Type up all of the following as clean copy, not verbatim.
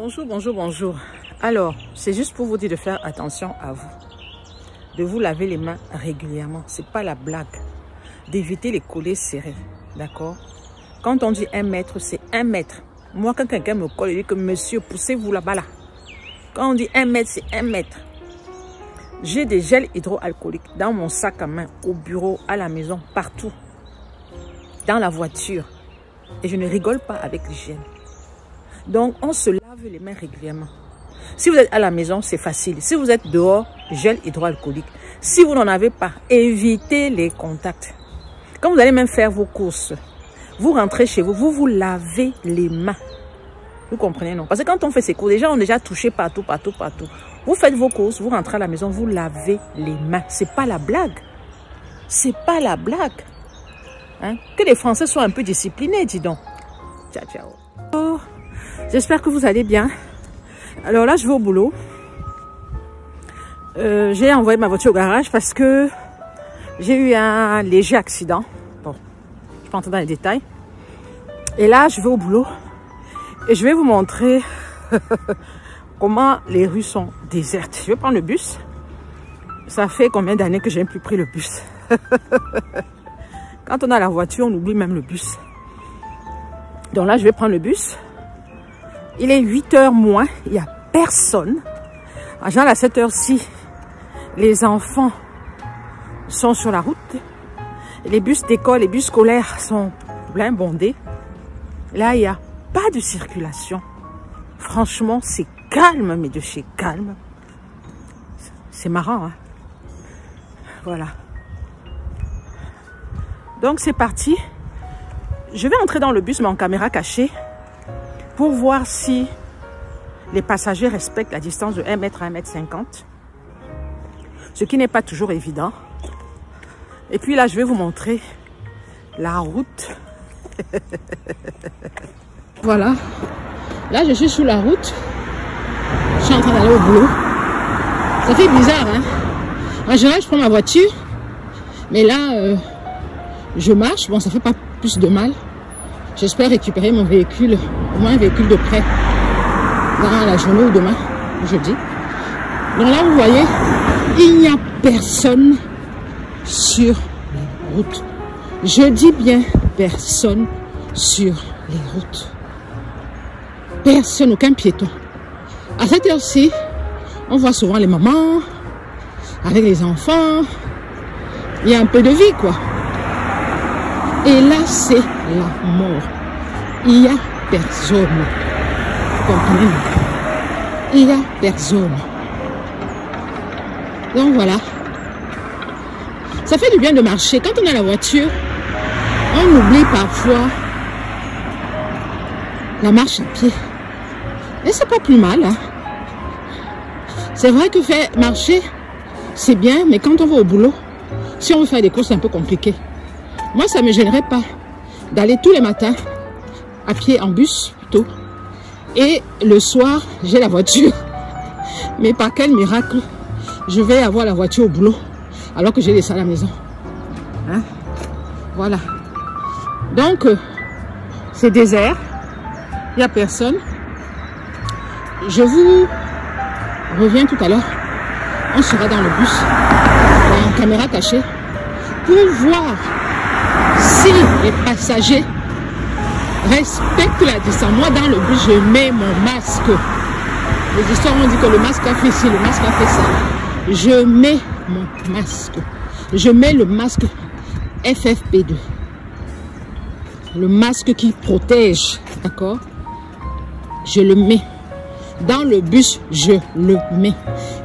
Bonjour, bonjour, bonjour. Alors, c'est juste pour vous dire de faire attention à vous. De vous laver les mains régulièrement. C'est pas la blague. D'éviter les collets serrés. D'accord? Quand on dit 1 mètre, c'est 1 mètre. Moi, quand quelqu'un me colle, il dit que monsieur, poussez-vous là-bas là. Quand on dit 1 mètre, c'est 1 mètre. J'ai des gels hydroalcooliques dans mon sac à main, au bureau, à la maison, partout. Dans la voiture. Et je ne rigole pas avec l'hygiène. Donc, on se lave les mains régulièrement. Si vous êtes à la maison, c'est facile. Si vous êtes dehors, gel hydroalcoolique. Si vous n'en avez pas, évitez les contacts. Quand vous allez même faire vos courses, vous rentrez chez vous, vous vous lavez les mains. Vous comprenez, non? Parce que quand on fait ces courses, les gens ont déjà touché partout. Vous faites vos courses, vous rentrez à la maison, vous lavez les mains. C'est pas la blague. C'est pas la blague. Hein? Que les Français soient un peu disciplinés, dis donc. Ciao, ciao. Oh, j'espère que vous allez bien. Alors là, je vais au boulot. J'ai envoyé ma voiture au garage parce que j'ai eu un léger accident. Bon, je ne vais pas entrer dans les détails. Et là, je vais au boulot. Et je vais vous montrer comment les rues sont désertes. Je vais prendre le bus. Ça fait combien d'années que je n'ai plus pris le bus? Quand on a la voiture, on oublie même le bus. Donc là, je vais prendre le bus. Il est 8 h moins. Il n'y a personne. En général, à cette heure-ci, les enfants sont sur la route. Les bus d'école, les bus scolaires sont plein bondés. Là, il n'y a pas de circulation. Franchement, c'est calme, mais de chez calme. C'est marrant, hein? Voilà. Donc, c'est parti. Je vais entrer dans le bus, mais en caméra cachée, pour voir si les passagers respectent la distance de 1 mètre à 1,50 m. Ce qui n'est pas toujours évident. Et puis là, je vais vous montrer la route. Voilà. Là, je suis sur la route. Je suis en train d'aller au boulot. Ça fait bizarre, hein? En général, je prends ma voiture. Mais là, je marche. Bon, ça fait pas plus de mal. J'espère récupérer mon véhicule, au moins un véhicule de prêt, dans la journée ou demain, jeudi. Donc là, vous voyez, il n'y a personne sur les routes. Je dis bien personne sur les routes. Personne, aucun piéton. À cette heure-ci, on voit souvent les mamans avec les enfants. Il y a un peu de vie, quoi. Et là, c'est la mort. Il n'y a personne. Vous comprenez? Il n'y a personne. Donc voilà. Ça fait du bien de marcher. Quand on a la voiture, on oublie parfois la marche à pied. Et c'est pas plus mal, hein? C'est vrai que faire marcher, c'est bien, mais quand on va au boulot, si on veut faire des courses, c'est un peu compliqué. Moi, ça ne me gênerait pas d'aller tous les matins à pied, en bus plutôt. Et le soir, j'ai la voiture. Mais par quel miracle, je vais avoir la voiture au boulot alors que j'ai laissé à la maison. Hein? Voilà. Donc, c'est désert. Il n'y a personne. Je vous reviens tout à l'heure. On sera dans le bus, en caméra cachée, pour voir si les passagers respectent la distance. Moi, dans le bus, je mets mon masque. Les histoires ont dit que le masque a fait ci, le masque a fait ça. Je mets mon masque. Je mets le masque FFP2. Le masque qui protège, d'accord? Je le mets. Dans le bus, je le mets.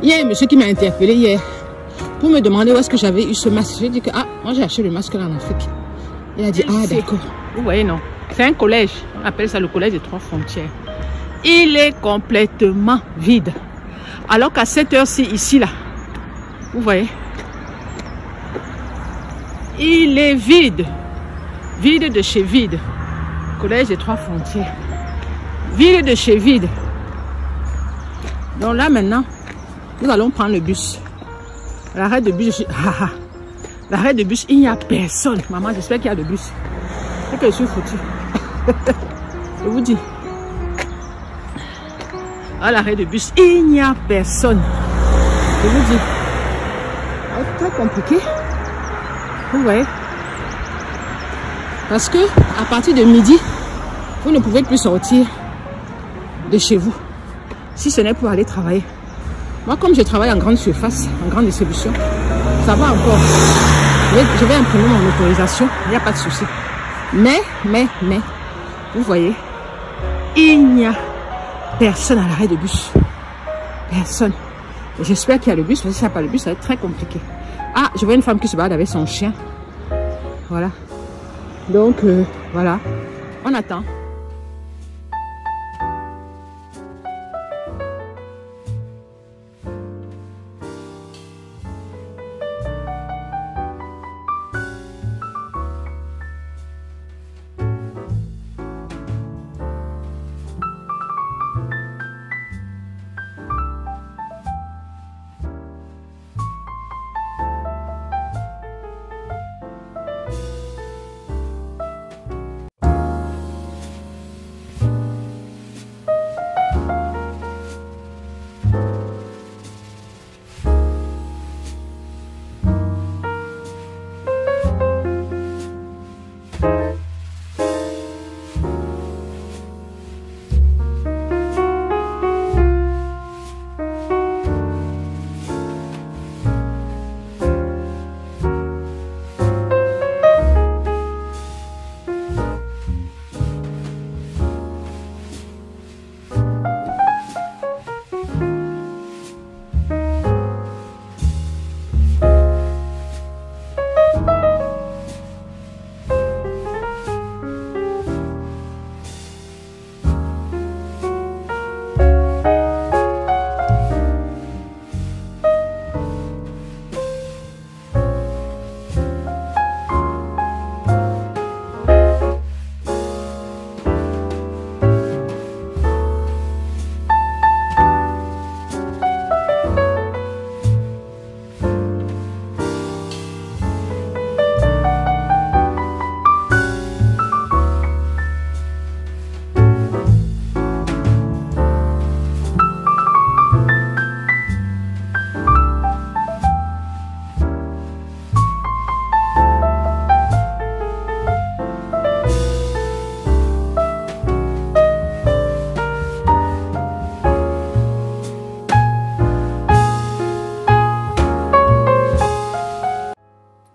Il y a un monsieur qui m'a interpellé hier pour me demander où est-ce que j'avais eu ce masque. J'ai dit que, ah, moi j'ai acheté le masque là en Afrique. Il a dit, ah d'accord. Vous voyez, non? C'est un collège. On appelle ça le collège des 3 frontières. Il est complètement vide. Alors qu'à cette heure-ci, ici, là, vous voyez, il est vide. Vide de chez vide. Collège des 3 frontières. Vide de chez vide. Donc là, maintenant, nous allons prendre le bus. L'arrêt de bus, je suis... L'arrêt de bus, il n'y a personne. Maman, j'espère qu'il y a de bus. C'est que je suis foutue. Je vous dis. À l'arrêt de bus, il n'y a personne. Je vous dis. C'est très compliqué. Vous voyez. Parce que à partir de midi, vous ne pouvez plus sortir de chez vous. Si ce n'est pour aller travailler. Moi, comme je travaille en grande surface, en grande distribution, ça va encore. Je vais imprimer mon autorisation, il n'y a pas de souci. Mais, vous voyez, il n'y a personne à l'arrêt de bus. Personne. J'espère qu'il y a le bus, parce que s'il n'y a pas le bus, ça va être très compliqué. Ah, je vois une femme qui se balade avec son chien. Voilà. Donc, voilà. On attend.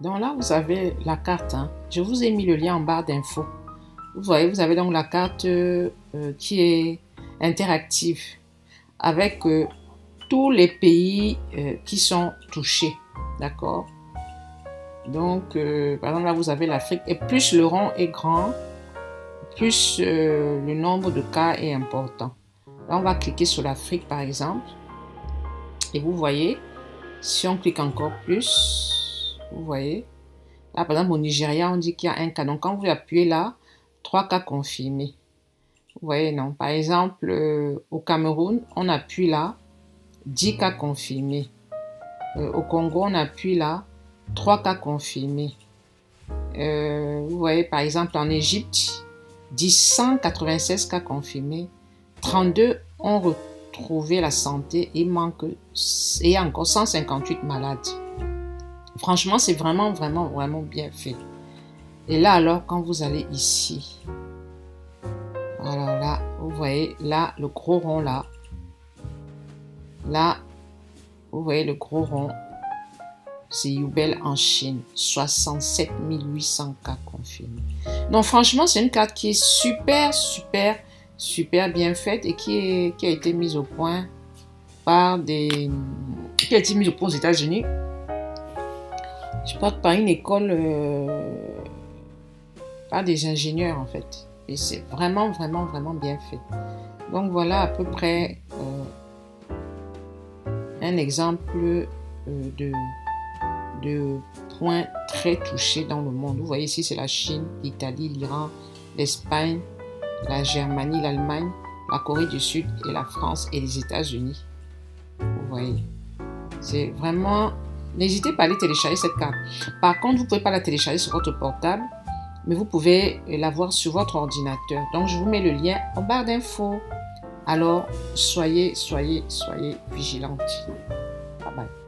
Donc là, vous avez la carte. Hein. Je vous ai mis le lien en barre d'infos. Vous voyez, vous avez donc la carte qui est interactive avec tous les pays qui sont touchés. D'accord? Donc, par exemple, là, vous avez l'Afrique. Et plus le rond est grand, plus le nombre de cas est important. Là, on va cliquer sur l'Afrique, par exemple. Et vous voyez, si on clique encore plus, vous voyez, là, par exemple, au Nigeria, on dit qu'il y a un cas. Donc, quand vous appuyez là, 3 cas confirmés. Vous voyez, non. Par exemple, au Cameroun, on appuie là, 10 cas confirmés. Au Congo, on appuie là, 3 cas confirmés. Vous voyez, par exemple, en Égypte, 196 cas confirmés. 32 ont retrouvé la santé et il y a encore 158 malades. Franchement, c'est vraiment bien fait. Et là, alors, quand vous allez ici, voilà, là, vous voyez, là, le gros rond, là, vous voyez le gros rond, c'est Yubel en Chine, 67 800 cas confirmés. Donc, franchement, c'est une carte qui est super bien faite et qui a été mise au point par qui a été mise au point aux États-Unis. Je pense par une école, par des ingénieurs en fait. Et c'est vraiment bien fait. Donc voilà à peu près un exemple de points très touchés dans le monde. Vous voyez ici c'est la Chine, l'Italie, l'Iran, l'Espagne, la Germanie, l'Allemagne, la Corée du Sud et la France et les États-Unis. Vous voyez. C'est vraiment... N'hésitez pas à aller télécharger cette carte. Par contre, vous ne pouvez pas la télécharger sur votre portable, mais vous pouvez la voir sur votre ordinateur. Donc, je vous mets le lien en barre d'infos. Alors, soyez vigilantes. Bye bye.